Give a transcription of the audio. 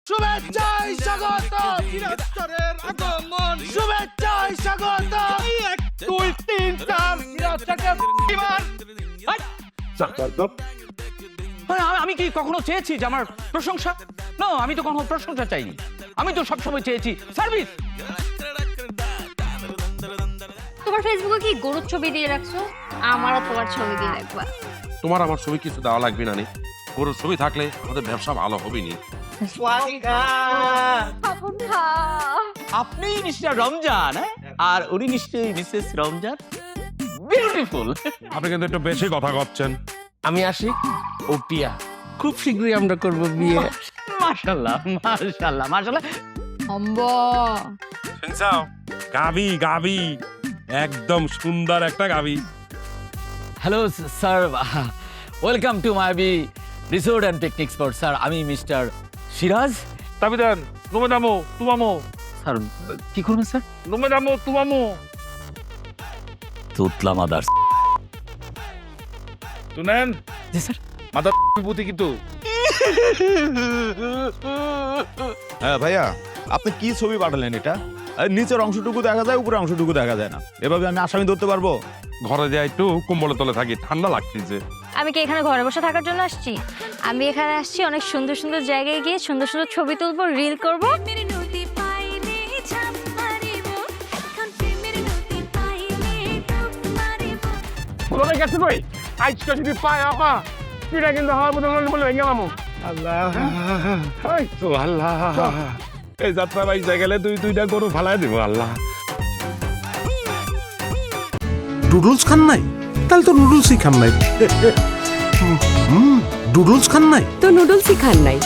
শুভেচ্ছায় স্বাগত চিরস্তরের আগমন শুভেচ্ছায় স্বাগত 1 2 3 4 চিরস্তরের বিমান আমি কি কখনো চেয়েছি যে আমার প্রশংসা? না, আমি তো কখনো প্রশংসা চাইনি। আমি তো সবসময় চেয়েছি সার্ভিস। তোমার ফেসবুকে কি গরুর ছবি দিয়ে রাখছো? আমারও তোমার ছবি দিয়ে রাখবা। তোমার আমার ছবি কিছু দেওয়া লাগবে না নি। গরুর ছবি থাকলে আমাদের ব্যবসা ভালো হবে নি। আপনি মিস্টার রমজান, আর উনি নিশ্চয়ই মিসেস রমজান। বিউটিফুল। আপনি কিন্তু একটু বেশি কথা করছেন। আমি আসি ও পিয়া খুব শীঘ্রই আমরা করব বিয়ে মাশাআল্লাহ মাশাআল্লাহ মাশাআল্লাহ। শুনছাও? গাবি গাবি একদম সুন্দর একটা গাবি। হ্যালো স্যার, ওয়েলকাম টু মায়াবী resort and picnic spot. Sir, আমি মিস্টার সিরাজ। তাবিদান তুমি নামো তুমামো স্যার কি করবেন স্যার? তুমি নামো তুমামো তুতলা মাদার। শুনেন জি স্যার। মাথা বিভূতি কিন্তু। হ্যাঁ ভাইয়া, আপনি কি ছবি পাঠালেন এটা? নিচের অংশটুকু দেখা যায়, উপরের অংশটুকু দেখা যায় না। এভাবে আমি আসামি ধরতে পারবো? ঘরে যাই একটু কম্বলের তলে থাকি, ঠান্ডা লাগতেছে। আমি কি এখানে ঘরে বসে থাকার জন্য আসছি? আমি এখানে আসছি অনেক সুন্দর সুন্দর জায়গায় গিয়ে সুন্দর সুন্দর ছবি তুলবো, রিল করব। কোথায় গেছে কই? আজকে যদি পায় আপা পিড়া কিন্তু হওয়ার মতো বলে ভেঙে মামু। আল্লাহ এই তো আল্লাহ, এই যাত্রা বাইসে গেলে দুইটা গরু ফালাই দিব। আল্লাহ, নুডলস খান নাই? তাহলে তো নুডলসই খান নাই। নুডলস খান নাই তো নুডলসই খান নাই।